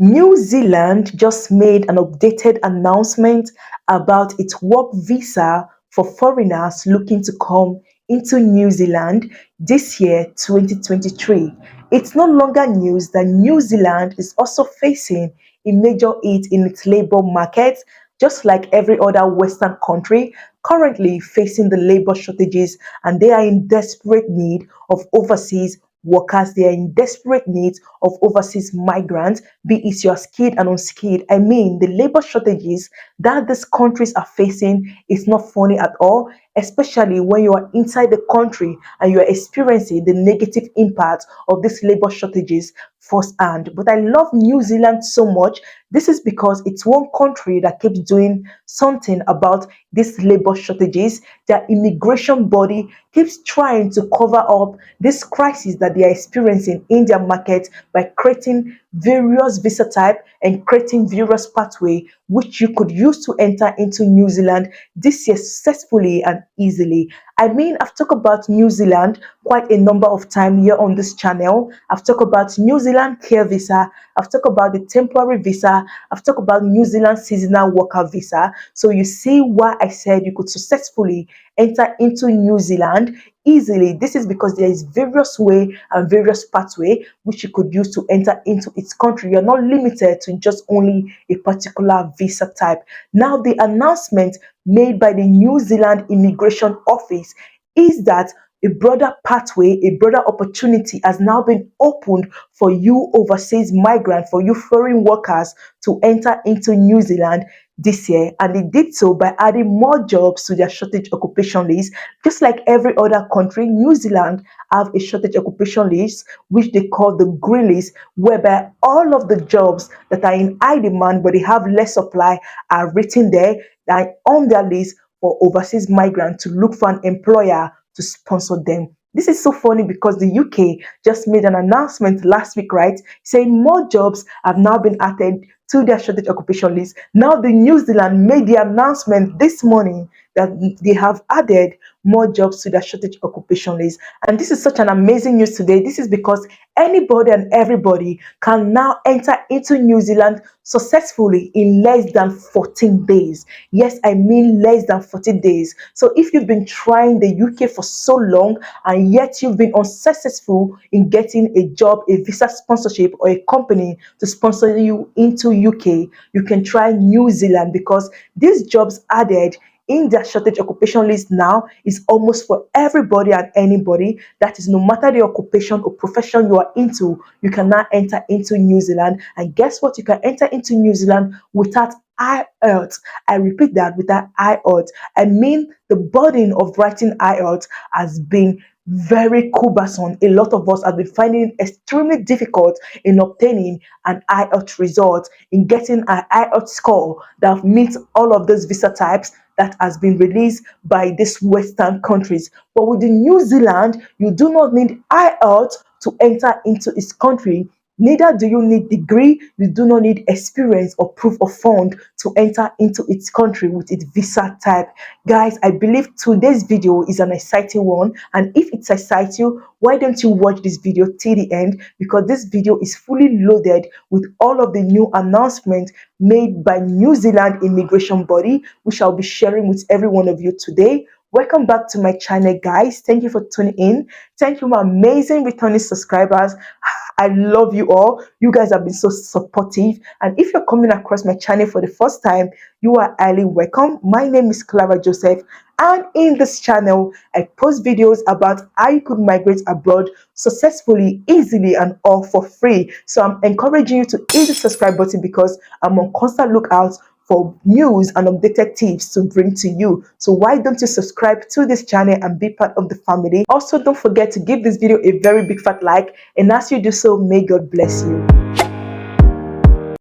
New Zealand just made an updated announcement about its work visa for foreigners looking to come into New Zealand this year, 2023. It's no longer news that New Zealand is also facing a major hit in its labor market, just like every other Western country currently facing the labor shortages, and they are in desperate need of overseas workers. They are in desperate need of overseas migrants, be it you are skilled and unskilled. I mean, the labor shortages that these countries are facing is not funny at all, especially when you are inside the country and you are experiencing the negative impact of these labor shortages firsthand. But I love New Zealand so much. This is because it's one country that keeps doing something about these labor shortages. Their immigration body keeps trying to cover up this crisis that they are experiencing in their market by creating various visa type and creating various pathway which you could use to enter into New Zealand this year successfully and easily. I mean, I've talked about New Zealand quite a number of times here on this channel. I've talked about New Zealand care visa. I've talked about the temporary visa. I've talked about New Zealand seasonal worker visa. So you see why I said you could successfully enter into New Zealand easily. This is because there is various way and various pathway which you could use to enter into its country. You're not limited to just only a particular visa type. Now, the announcement made by the New Zealand Immigration Office is that a broader pathway, a broader opportunity has now been opened for you overseas migrants, for you foreign workers to enter into New Zealand this year. And they did so by adding more jobs to their shortage occupation list. Just like every other country, New Zealand have a shortage occupation list which they call the green list, whereby all of the jobs that are in high demand but they have less supply are written there, that are on their list for overseas migrants to look for an employer to sponsor them. This is so funny because the UK just made an announcement last week, right, saying more jobs have now been added to their shortage occupation list. Now the New Zealand made the announcement this morning that they have added more jobs to their shortage occupation list. And this is such an amazing news today. This is because anybody and everybody can now enter into New Zealand successfully in less than 14 days. Yes, I mean less than 14 days. So if you've been trying the UK for so long and yet you've been unsuccessful in getting a job, a visa sponsorship, or a company to sponsor you into UK, you can try New Zealand because these jobs added in their shortage occupation list now is almost for everybody and anybody. That is, no matter the occupation or profession you are into, you can now enter into New Zealand. And guess what? You can enter into New Zealand without IELTS. I repeat that, without IELTS. I mean, the burden of writing IELTS has been very cumbersome. A lot of us have been finding it extremely difficult in obtaining an IELTS result, in getting an IELTS score that meets all of those visa types that has been released by these Western countries. But with the New Zealand, you do not need IELTS to enter into its country. Neither do you need degree, you do not need experience or proof of fund to enter into its country with its visa type. Guys, I believe today's video is an exciting one, and if it excites you, why don't you watch this video till the end? Because this video is fully loaded with all of the new announcements made by New Zealand immigration body, which I'll be sharing with every one of you today. Welcome back to my channel, guys. Thank you for tuning in. Thank you, my amazing returning subscribers. I love you all. You guys have been so supportive. And if you're coming across my channel for the first time, you are highly welcome. My name is Clara Joseph, and in this channel, I post videos about how you could migrate abroad successfully, easily, and all for free. So I'm encouraging you to hit the subscribe button because I'm on constant lookout for news and updated tips to bring to you. So why don't you subscribe to this channel and be part of the family? Also, don't forget to give this video a very big fat like, and as you do so, may God bless you.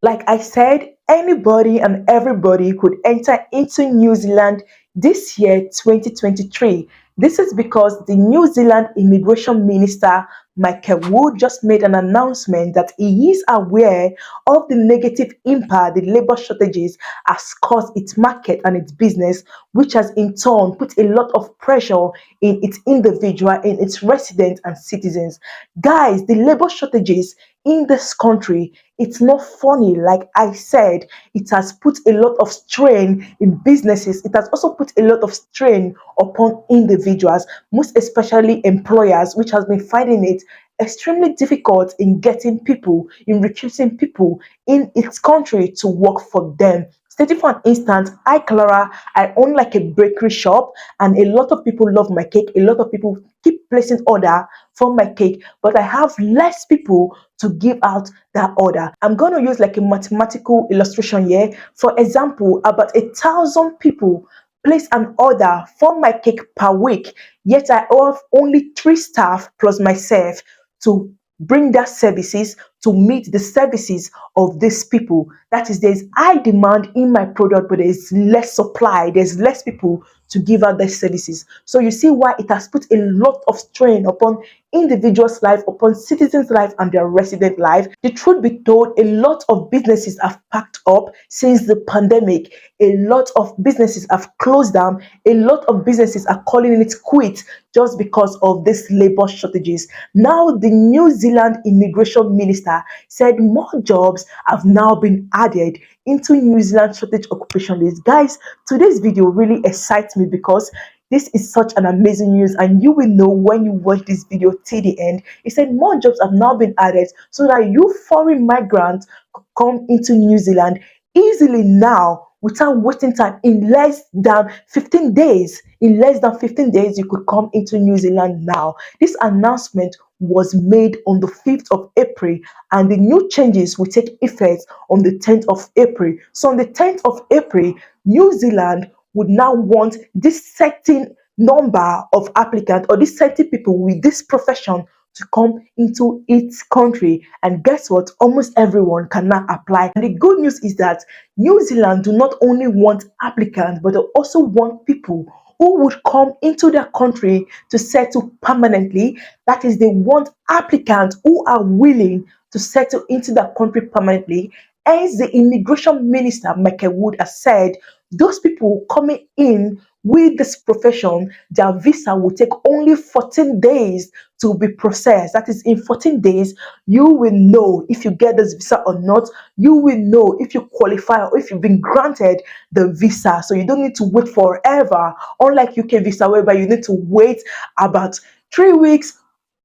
Like I said, anybody and everybody could enter into New Zealand this year, 2023. This is because the New Zealand Immigration Minister Michael Wood just made an announcement that he is aware of the negative impact the labor shortages has caused its market and its business, which has in turn put a lot of pressure in its individual, in its residents and citizens. Guys, the labor shortages in this country, it's not funny. Like I said, it has put a lot of strain in businesses. It has also put a lot of strain upon individuals, most especially employers, which has been finding it extremely difficult in getting people, in recruiting people in its country to work for them. Stating for an instance, I, Clara, I own like a bakery shop, and a lot of people love my cake. A lot of people keep placing order for my cake, but I have less people to give out that order. I'm going to use like a mathematical illustration here. For example, about 1,000 people place an order for my cake per week, yet I have only 3 staff plus myself to bring that services, to meet the services of these people. That is, there's high demand in my product, but there's less supply, there's less people to give out their services. So you see why it has put a lot of strain upon individuals' life, upon citizens' life and their resident life. The truth be told, a lot of businesses have packed up since the pandemic. A lot of businesses have closed down. A lot of businesses are calling it quits just because of these labor shortages. Now, the New Zealand Immigration Minister said more jobs have now been added into New Zealand shortage occupation list. Guys, today's video really excites me because this is such an amazing news, and you will know when you watch this video till the end. It said more jobs have now been added so that you foreign migrants could come into New Zealand easily now without wasting time. In less than 15 days, you could come into New Zealand now. This announcement was made on the 5th of April, and the new changes will take effect on the 10th of April. So on the 10th of April, New Zealand would now want this certain number of applicants, or this certain people with this profession, to come into its country. And guess what? Almost everyone can now apply. And the good news is that New Zealand do not only want applicants, but they also want people who would come into their country to settle permanently. That is, they want applicants who are willing to settle into their country permanently. As the immigration minister, Michael Wood, has said, those people coming in with this profession, their visa will take only 14 days to be processed. That is, in 14 days, you will know if you get this visa or not. You will know if you qualify or if you've been granted the visa. So you don't need to wait forever, unlike UK visa, whereby you need to wait about 3 weeks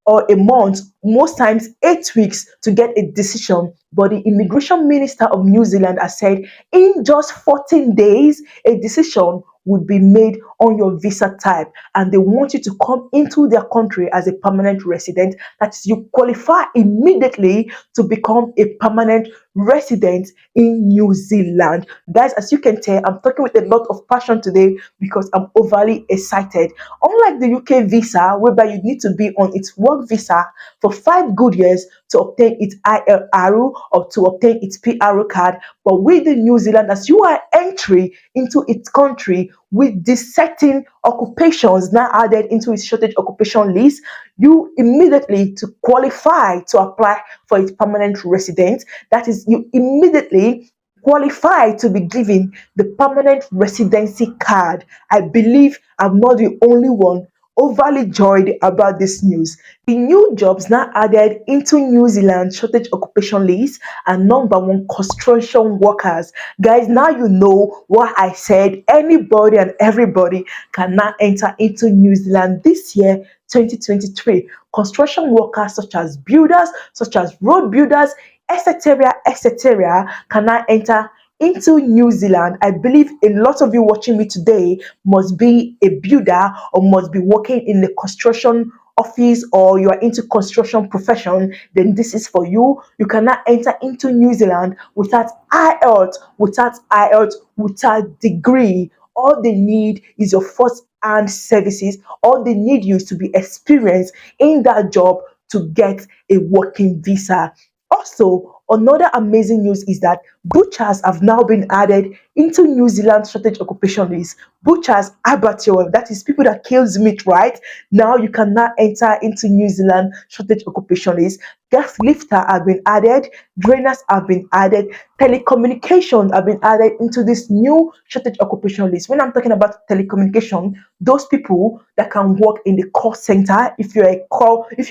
or a month, most times 8 weeks, to get a decision. But the immigration minister of New Zealand has said in just 14 days, a decision would be made on your visa type, and they want you to come into their country as a permanent resident. That is, you qualify immediately to become a permanent resident in New Zealand. Guys, as you can tell, I'm talking with a lot of passion today because I'm overly excited. Unlike the UK visa, whereby you need to be on its work visa for 5 good years to obtain its ILR or to obtain its PR card, but with the New Zealand, as you are entry into its country with these certain occupations now added into its shortage occupation list, you immediately to qualify to apply for its permanent residence. That is, you immediately qualify to be given the permanent residency card. I believe I'm not the only one overly joyed about this news. The new jobs now added into New Zealand shortage occupation list are number one, construction workers. Guys, now you know why I said anybody and everybody can now enter into New Zealand this year, 2023. Construction workers such as builders, such as road builders, etc., can now enter into New Zealand. I believe a lot of you watching me today must be a builder or must be working in the construction office, or you are into construction profession. Then this is for you. You cannot enter into New Zealand without IELTS, without degree. All they need is your first-hand services. All they need you is to be experienced in that job to get a working visa. Also, another amazing news is that butchers have now been added into New Zealand shortage occupation list. Butchers, abattoir, that is people that kills meat, right? Now you can now enter into New Zealand shortage occupation list. Gas lifter have been added, drainers have been added, telecommunications have been added into this new shortage occupation list. When I'm talking about telecommunication, those people that can work in the call center, if you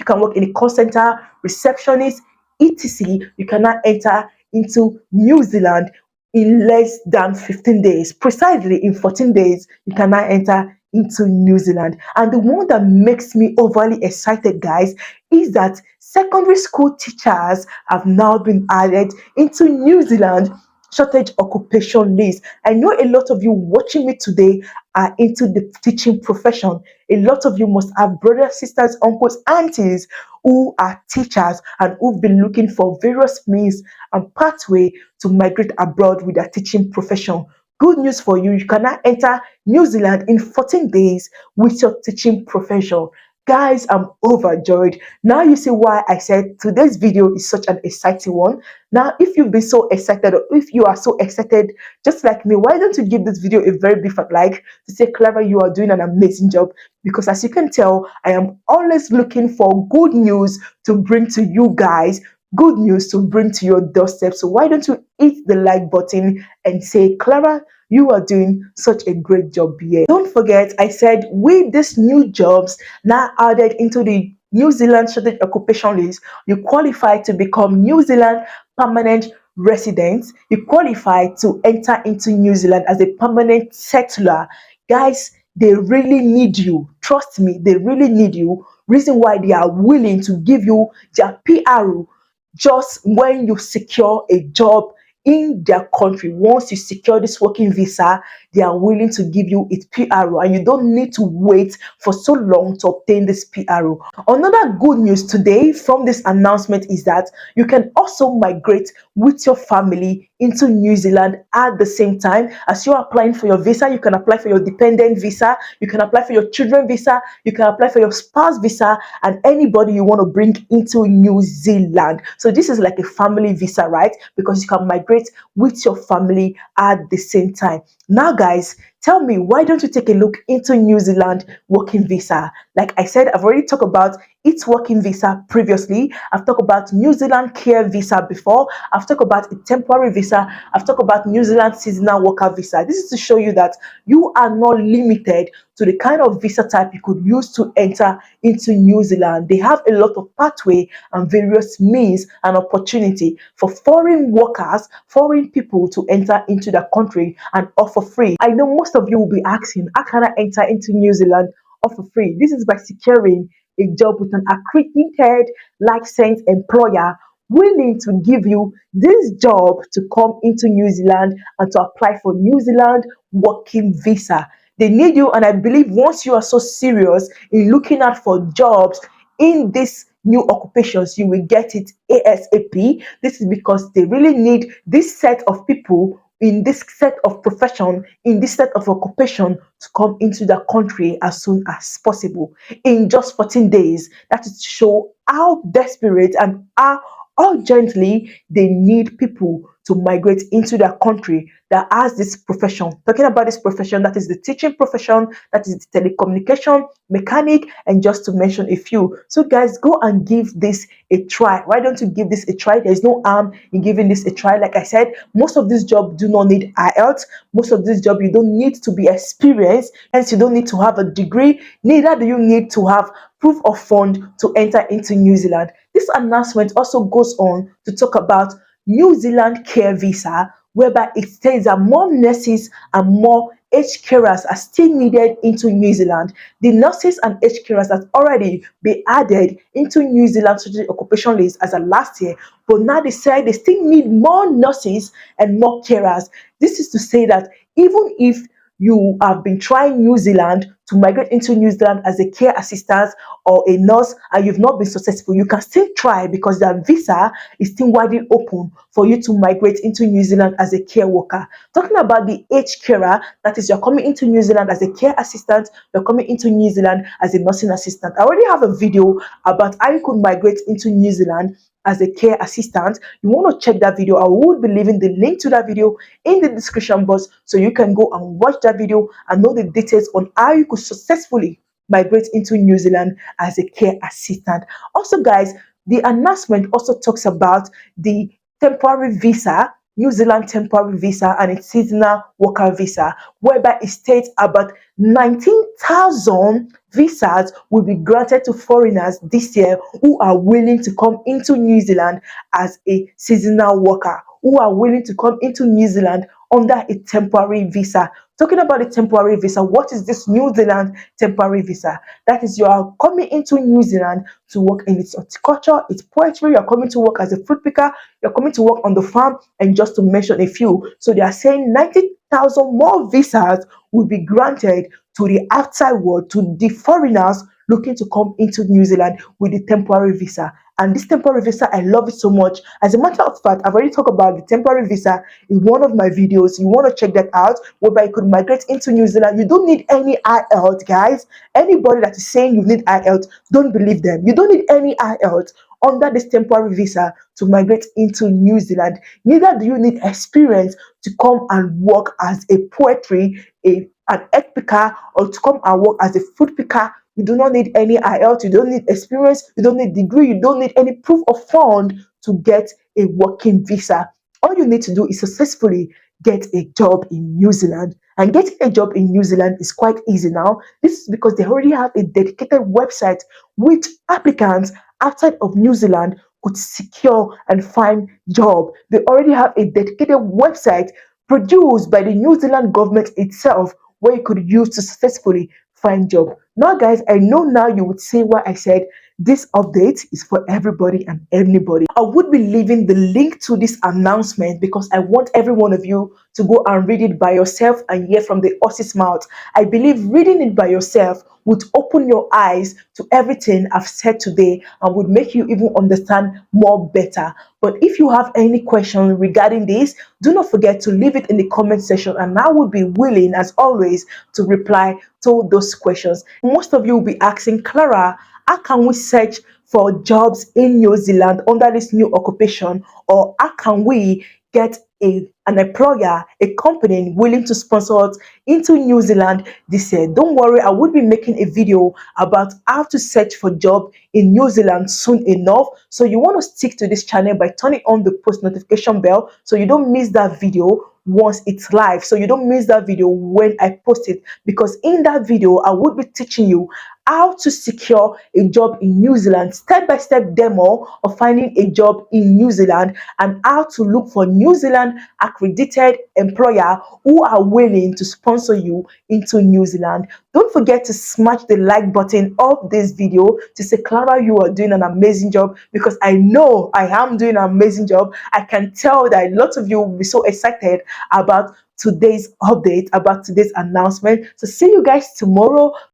can work in the call center, receptionist, etc., you cannot enter into New Zealand in less than 15 days. Precisely in 14 days, you cannot enter into New Zealand. And the one that makes me overly excited, guys, is that secondary school teachers have now been added into New Zealand shortage occupation list. I know a lot of you watching me today are into the teaching profession. A lot of you must have brothers, sisters, uncles, aunties who are teachers and who've been looking for various means and pathway to migrate abroad with their teaching profession. Good news for you, you cannot enter New Zealand in 14 days with your teaching profession. Guys, I'm overjoyed. Now you see why I said today's video is such an exciting one. Now, if you've been so excited, or if you are so excited just like me, why don't you give this video a very big fat like to say, Clara, you are doing an amazing job. Because as you can tell, I am always looking for good news to bring to you guys, good news to bring to your doorstep. So why don't you hit the like button and say, Clara, you are doing such a great job here. Don't forget, I said with these new jobs now added into the New Zealand shortage occupation list, you qualify to become New Zealand permanent resident. You qualify to enter into New Zealand as a permanent settler. Guys, they really need you. Trust me, they really need you. Reason why they are willing to give you their PRO just when you secure a job in their country. Once you secure this working visa, they are willing to give you its PRO, and you don't need to wait for so long to obtain this PRO. Another good news today from this announcement is that you can also migrate with your family into New Zealand at the same time. As you're applying for your visa, you can apply for your dependent visa, you can apply for your children visa, you can apply for your spouse visa, and anybody you want to bring into New Zealand. So this is like a family visa, right? Because you can migrate with your family at the same time. Now, guys, tell me, why don't you take a look into New Zealand working visa? Like I said, I've already talked about its working visa previously. I've talked about New Zealand care visa before. I've talked about a temporary visa. I've talked about New Zealand seasonal worker visa. This is to show you that you are not limited to the kind of visa type you could use to enter into New Zealand. They have a lot of pathway and various means and opportunity for foreign workers, foreign people to enter into the country and offer free. I know most of you will be asking, how can I enter into New Zealand offer free? This is by securing a job with an accredited licensed employer willing to give you this job to come into New Zealand and to apply for New Zealand working visa. They need you, and I believe once you are so serious in looking out for jobs in this new occupations, you will get it ASAP. This is because they really need this set of people in this set of profession, in this set of occupation to come into the country as soon as possible in just 14 days. That is to show how desperate and how urgently they need people to migrate into their country that has this profession. Talking about this profession, that is the teaching profession, that is the telecommunication, mechanic, and just to mention a few. So guys, go and give this a try. Why don't you give this a try? There's no harm in giving this a try. Like I said, most of these jobs do not need IELTS. Most of these jobs, you don't need to be experienced, hence you don't need to have a degree. Neither do you need to have proof of fund to enter into New Zealand. This announcement also goes on to talk about New Zealand care visa, whereby it states that more nurses and more aged carers are still needed into New Zealand. The nurses and aged carers have already been added into New Zealand social occupation list as of last year, but now they say they still need more nurses and more carers. This is to say that even if you have been trying New Zealand to migrate into New Zealand as a care assistant or a nurse and you've not been successful, you can still try because that visa is still widely open for you to migrate into New Zealand as a care worker. Talking about the age carer, that is, you're coming into New Zealand as a care assistant, you're coming into New Zealand as a nursing assistant. I already have a video about how you could migrate into New Zealand as a care assistant. You want to check that video. I will be leaving the link to that video in the description box so you can go and watch that video and know the details on how you could successfully migrate into New Zealand as a care assistant. Also, guys, the announcement also talks about the temporary visa, New Zealand temporary visa, and its seasonal worker visa, whereby it states about 19,000 visas will be granted to foreigners this year who are willing to come into New Zealand as a seasonal worker, who are willing to come into New Zealand under a temporary visa. Talking about the temporary visa, what is this New Zealand temporary visa? That is, you are coming into New Zealand to work in its horticulture, its poultry, you're coming to work as a fruit picker, you're coming to work on the farm, and just to mention a few. So they are saying 90,000 more visas will be granted to the outside world, to the foreigners looking to come into New Zealand with the temporary visa. And this temporary visa, I love it so much. As a matter of fact, I've already talked about the temporary visa in one of my videos. You want to check that out, whereby you could migrate into New Zealand. You don't need any IELTS, guys. Anybody that is saying you need IELTS, don't believe them. You don't need any IELTS under this temporary visa to migrate into New Zealand. Neither do you need experience to come and work as a poultry, an egg picker, or to come and work as a fruit picker. You do not need any IELTS, you don't need experience, you don't need degree, you don't need any proof of fund to get a working visa. All you need to do is successfully get a job in New Zealand. And getting a job in New Zealand is quite easy now. This is because they already have a dedicated website which applicants outside of New Zealand could secure and find job. They already have a dedicated website produced by the New Zealand government itself where you could use to successfully find job. Now, guys, I know now you would say why I said this update is for everybody and anybody. I would be leaving the link to this announcement because I want every one of you to go and read it by yourself and hear from the horse's mouth. I believe reading it by yourself would open your eyes to everything I've said today and would make you even understand more better. But if you have any question regarding this, do not forget to leave it in the comment section and I would be willing, as always, to reply to those questions. Most of you will be asking, Clara, how can we search for jobs in New Zealand under this new occupation, or how can we get an employer, a company willing to sponsor us into New Zealand this year? Don't worry, I will be making a video about how to search for job in New Zealand soon enough. So you want to stick to this channel by turning on the post notification bell so you don't miss that video once it's live, so you don't miss that video when I post it, because in that video I would be teaching you how to secure a job in New Zealand, step-by-step demo of finding a job in New Zealand, and how to look for New Zealand accredited employer who are willing to sponsor you into New Zealand. Don't forget to smash the like button of this video to say, Clara, you are doing an amazing job, because I know I am doing an amazing job. I can tell that a lot of you will be so excited about today's update, about today's announcement. So see you guys tomorrow.